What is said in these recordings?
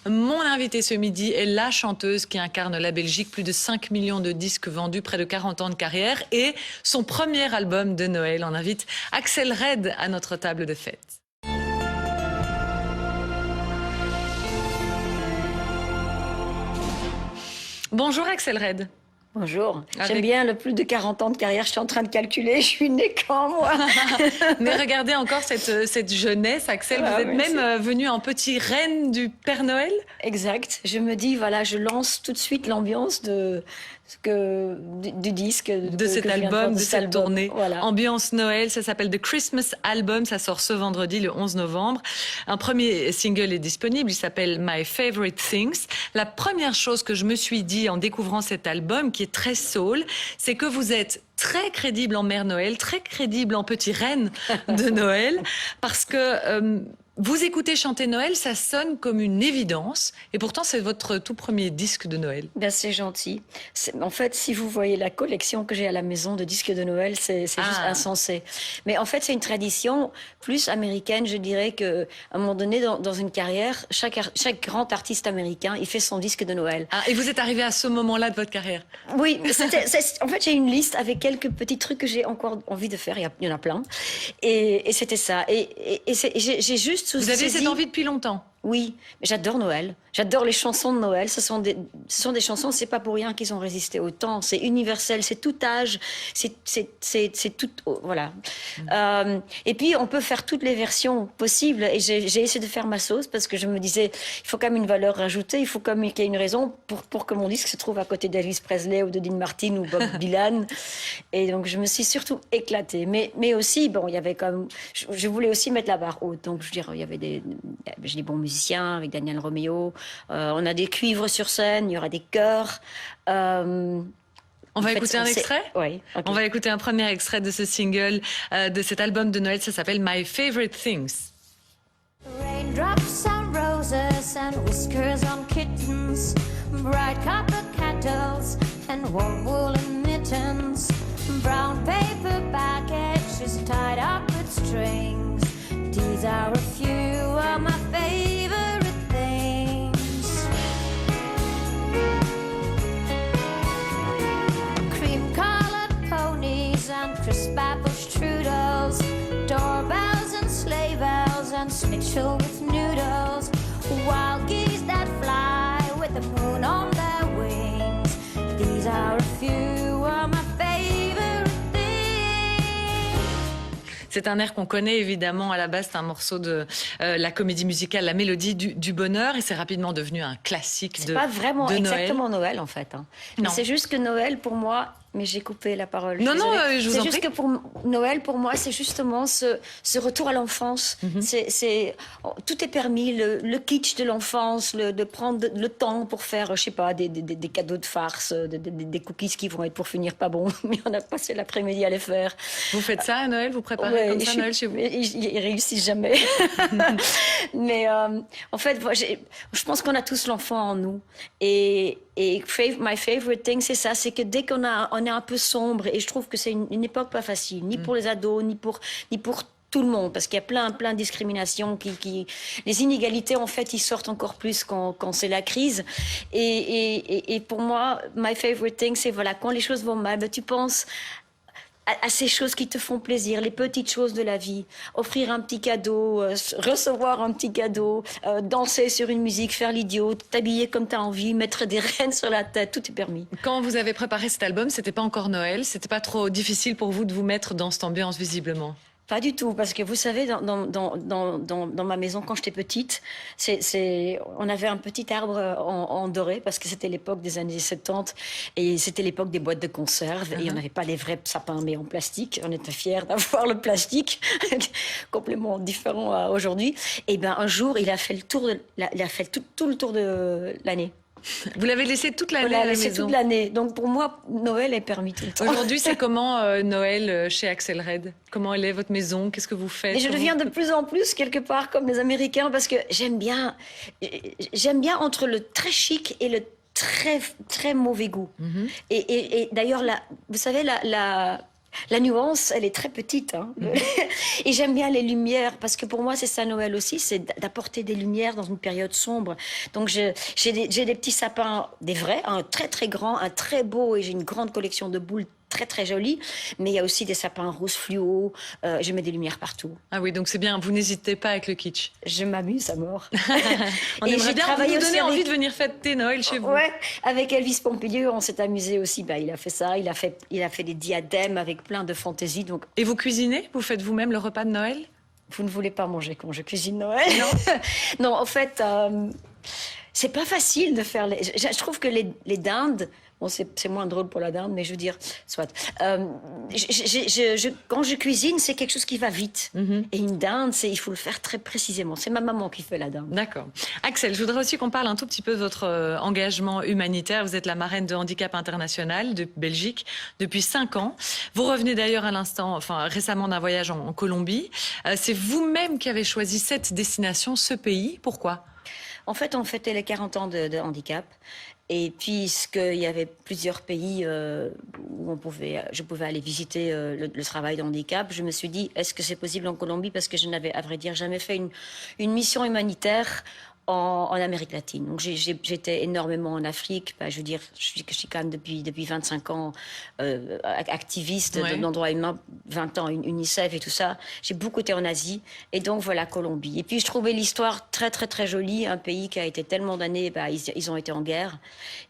Mon invitée ce midi est la chanteuse qui incarne la Belgique, plus de 5 millions de disques vendus, près de 40 ans de carrière et son premier album de Noël. On invite Axel Red à notre table de fête. Bonjour Axel Red. Bonjour. J'aime bien le plus de 40 ans de carrière. Je suis en train de calculer. Je suis née quand, moi? Mais regardez encore cette jeunesse, Axel. Vous êtes même venue en petit reine du Père Noël. Exact. Je me dis, voilà, je lance tout de suite l'ambiance du disque. De cet album, de cette tournée. Voilà. Ambiance Noël, ça s'appelle The Christmas Album. Ça sort ce vendredi, le 11 novembre. Un premier single est disponible. Il s'appelle My Favorite Things. La première chose que je me suis dit en découvrant cet album, qui est très soul, c'est que vous êtes très crédible en Mère Noël, très crédible en petit reine de Noël, parce que vous écoutez chanter Noël, ça sonne comme une évidence, et pourtant c'est votre tout premier disque de Noël. Ben, c'est gentil. En fait, si vous voyez la collection que j'ai à la maison de disques de Noël, c'est juste insensé. Mais en fait, c'est une tradition plus américaine, je dirais, qu'à un moment donné, dans une carrière, chaque grand artiste américain, il fait son disque de Noël. Ah, et vous êtes arrivé à ce moment-là de votre carrière? Oui, en fait, j'ai une liste avec quelques petits trucs que j'ai encore envie de faire. Il y en a plein. Et c'était ça. Et j'ai juste... Vous aviez cette envie depuis longtemps? Oui, mais j'adore Noël. J'adore les chansons de Noël. Ce sont des chansons, c'est pas pour rien qu'ils ont résisté autant. C'est universel, c'est tout âge, c'est tout... Voilà. Et puis, on peut faire toutes les versions possibles. Et j'ai essayé de faire ma sauce parce que je me disais, il faut quand même une valeur ajoutée, il faut quand même qu'il y ait une raison pour que mon disque se trouve à côté d'Elvis Presley ou de Dean Martin ou Bob Dylan. Et donc, je me suis surtout éclatée. Mais aussi, bon, il y avait quand même... Je voulais aussi mettre la barre haute. Donc, je veux dire, il y avait des bons musiciens avec Daniel Romeo. On a des cuivres sur scène, il y aura des chœurs. On va écouter un extrait? Oui. Okay. On va écouter un premier extrait de ce single, de cet album de Noël. Ça s'appelle My Favorite Things. Raindrops on roses and whiskers on kittens, bright copper kettles and warm woolen mittens, brown paper packages tied up with strings. These are a few of my favorite things. Cream-colored ponies and crisp apple strudels, doorbells and sleigh bells and schnitzel with noodles, wild geese that fly with the moon on their wings. These are a few of my favorite things. C'est un air qu'on connaît évidemment. À la base, c'est un morceau de la comédie musicale La Mélodie du Bonheur, et c'est rapidement devenu un classique de Noël. C'est pas vraiment exactement Noël en fait. Hein. C'est juste que Noël pour moi... Mais j'ai coupé la parole. Non, je vous en prie. C'est juste que pour Noël, pour moi, c'est justement ce retour à l'enfance. Tout est permis, le kitsch de l'enfance, de prendre le temps pour faire, je sais pas, des cadeaux de farce, des cookies qui vont être pour finir pas bons, mais on a passé l'après-midi à les faire. Vous faites ça à Noël? Vous préparez comme ça Noël chez vous? Ils réussissent jamais. Mais en fait, je pense qu'on a tous l'enfant en nous. Et My Favorite Thing, c'est ça, c'est que dès qu'on est un peu sombre, et je trouve que c'est une époque pas facile, ni pour les ados, ni pour tout le monde, parce qu'il y a plein de discriminations, les inégalités en fait, ils sortent encore plus quand c'est la crise. Et pour moi, My Favorite Thing, c'est voilà, quand les choses vont mal, ben, tu penses à ces choses qui te font plaisir, les petites choses de la vie. Offrir un petit cadeau, recevoir un petit cadeau, danser sur une musique, faire l'idiot, t'habiller comme t'as envie, mettre des rennes sur la tête, tout est permis. Quand vous avez préparé cet album, c'était pas encore Noël, c'était pas trop difficile pour vous de vous mettre dans cette ambiance visiblement? Pas du tout, parce que vous savez, dans ma maison, quand j'étais petite, on avait un petit arbre en doré, parce que c'était l'époque des années 70, et c'était l'époque des boîtes de conserve, et on n'avait pas les vrais sapins, mais en plastique. On était fiers d'avoir le plastique, complètement différent à aujourd'hui. Et ben un jour, il a fait tout le tour de l'année. Vous l'avez laissé toute l'année à la maison? Toute l'année. Donc pour moi, Noël est permis tout le temps. Aujourd'hui, c'est comment Noël chez Axel Red? Comment elle est votre maison? Qu'est-ce que vous faites? Et je deviens de plus en plus quelque part comme les Américains, parce que j'aime bien entre le très chic et le très très mauvais goût. Et d'ailleurs, vous savez, La nuance, elle est très petite. Hein. Et j'aime bien les lumières, parce que pour moi, c'est ça Noël aussi, c'est d'apporter des lumières dans une période sombre. Donc j'ai des petits sapins, des vrais, un très très grand, un très beau, et j'ai une grande collection de boules très très jolies. Mais il y a aussi des sapins roses fluo, je mets des lumières partout. Ah oui, donc c'est bien, vous n'hésitez pas avec le kitsch. Je m'amuse à mort. On Et aimerait j'ai bien vous travaillé donner aussi envie avec- de venir fêter Noël chez vous. Ouais, avec Elvis Pompilieu, on s'est amusé aussi. Bah, il a fait ça, il a fait des diadèmes avec plein de fantaisie. Donc, Et vous cuisinez? Vous faites vous-même le repas de Noël? vous ne voulez pas manger quand je cuisine Noël? Non. Non, en fait, c'est pas facile de faire les. Je trouve que les dindes. Bon, c'est moins drôle pour la dinde, mais je veux dire, soit. Quand je cuisine, c'est quelque chose qui va vite. Et une dinde, il faut le faire très précisément. C'est ma maman qui fait la dinde. D'accord. Axel, je voudrais aussi qu'on parle un tout petit peu de votre engagement humanitaire. Vous êtes la marraine de Handicap International de Belgique depuis 5 ans. Vous revenez d'ailleurs à l'instant, enfin récemment d'un voyage en Colombie. C'est vous-même qui avez choisi cette destination, ce pays. Pourquoi? En fait, on fêtait les 40 ans de handicap. Et puisqu'il y avait plusieurs pays où je pouvais aller visiter le travail de handicap, je me suis dit, est-ce que c'est possible en Colombie? Parce que je n'avais, à vrai dire, jamais fait une mission humanitaire en Amérique latine. Donc j'étais énormément en Afrique. Bah, je veux dire, je suis quand même depuis 25 ans activiste Ouais. dans le droit humain, 20 ans UNICEF et tout ça. J'ai beaucoup été en Asie. Et donc voilà, Colombie. Et puis je trouvais l'histoire très très très jolie. Un pays qui a été tellement d'années, bah, ils ont été en guerre.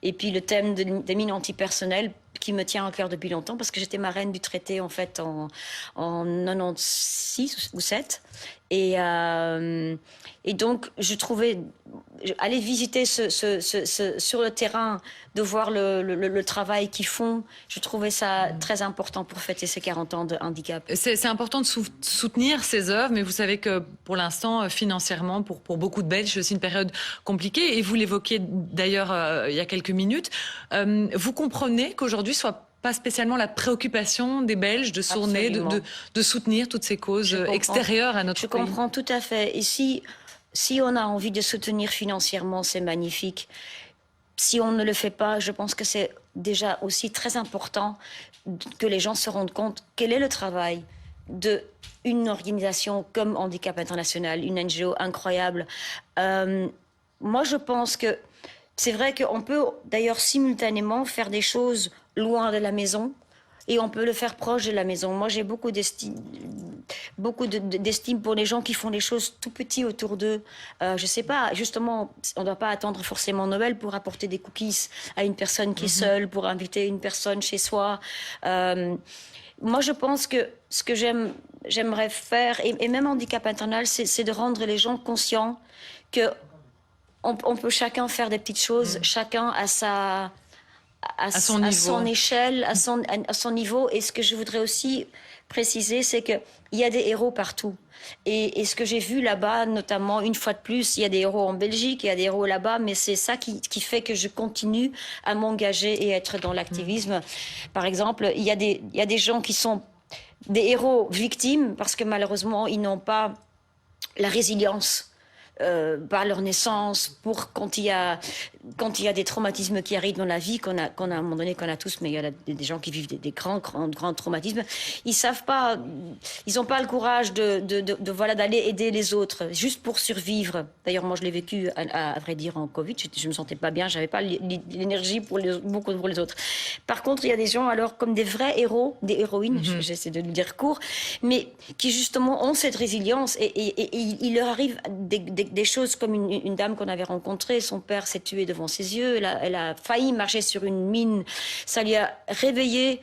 Et puis le thème des mines antipersonnelles qui me tient à cœur depuis longtemps parce que j'étais marraine du traité en fait en 96 ou 7 et donc je trouvais aller visiter sur le terrain, de voir le travail qu'ils font, je trouvais ça très important pour fêter ces 40 ans de handicap. C'est important de soutenir ces œuvres, mais vous savez que pour l'instant, financièrement, pour beaucoup de Belges, c'est aussi une période compliquée. Et vous l'évoquiez d'ailleurs il y a quelques minutes. Vous comprenez qu'aujourd'hui soit pas spécialement la préoccupation des Belges de de soutenir toutes ces causes extérieures à notre Je pays. comprends tout à fait. Et si on a envie de soutenir financièrement, c'est magnifique. Si on ne le fait pas, je pense que c'est déjà aussi très important que les gens se rendent compte quel est le travail d'une organisation comme Handicap International, une NGO incroyable. Moi, je pense que c'est vrai qu'on peut d'ailleurs simultanément faire des choses loin de la maison et on peut le faire proche de la maison. Moi, j'ai beaucoup d'estime pour les gens qui font les choses tout petits autour d'eux. Je sais pas, justement, on ne doit pas attendre forcément Noël pour apporter des cookies à une personne qui est seule, pour inviter une personne chez soi. Moi, je pense que ce que j'aimerais faire, et même Handicap International, c'est de rendre les gens conscients que on peut chacun faire des petites choses, chacun à son échelle, à son niveau. Et ce que je voudrais aussi préciser, c'est qu'il y a des héros partout. Et ce que j'ai vu là-bas, notamment, une fois de plus, il y a des héros en Belgique, il y a des héros là-bas, mais c'est ça qui fait que je continue à m'engager et être dans l'activisme. Par exemple, il y a des gens qui sont des héros victimes, parce que malheureusement, ils n'ont pas la résilience par leur naissance, pour quand il y a des traumatismes qui arrivent dans la vie, qu'on a à un moment donné, qu'on a tous, mais il y a des gens qui vivent des grands traumatismes, ils savent pas, ils n'ont pas le courage voilà, d'aller aider les autres, juste pour survivre. D'ailleurs, moi, je l'ai vécu, à vrai dire, en Covid, je me sentais pas bien, j'avais pas l'énergie pour les autres. Par contre, il y a des gens, alors, comme des vrais héros, des héroïnes, j'essaie de le dire court, mais qui, justement, ont cette résilience, et il leur arrive des choses comme une dame qu'on avait rencontrée, son père s'est tué devant ses yeux, elle a failli marcher sur une mine, ça lui a réveillé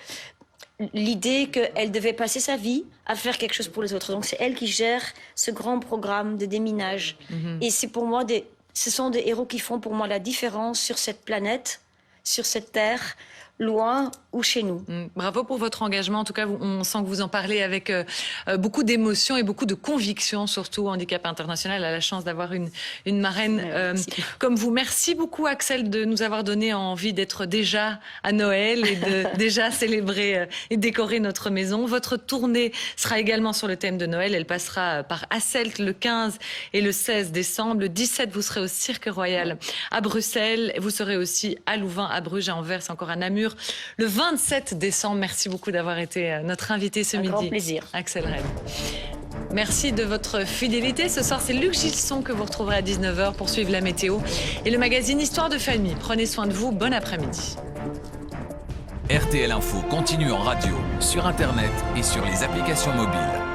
l'idée qu'elle devait passer sa vie à faire quelque chose pour les autres. Donc c'est elle qui gère ce grand programme de déminage. Et c'est pour moi, ce sont des héros qui font pour moi la différence sur cette planète, sur cette terre, loin ou chez nous. Bravo pour votre engagement. En tout cas, on sent que vous en parlez avec beaucoup d'émotion et beaucoup de conviction, surtout. Handicap International a la chance d'avoir une marraine comme vous. Merci beaucoup, Axel, de nous avoir donné envie d'être déjà à Noël et de déjà célébrer et décorer notre maison. Votre tournée sera également sur le thème de Noël. Elle passera par Asselt le 15 et le 16 décembre. Le 17, vous serez au Cirque Royal à Bruxelles. Vous serez aussi à Louvain, à Bruges, à Anvers, encore à Namur. Namur le 27 décembre. Merci beaucoup d'avoir été notre invité ce Un midi. grand plaisir. Axel Red. Merci de votre fidélité. Ce soir, c'est Luc Gilson que vous retrouverez à 19h pour suivre la météo et le magazine Histoire de famille. Prenez soin de vous. Bon après-midi. RTL Info continue en radio, sur Internet et sur les applications mobiles.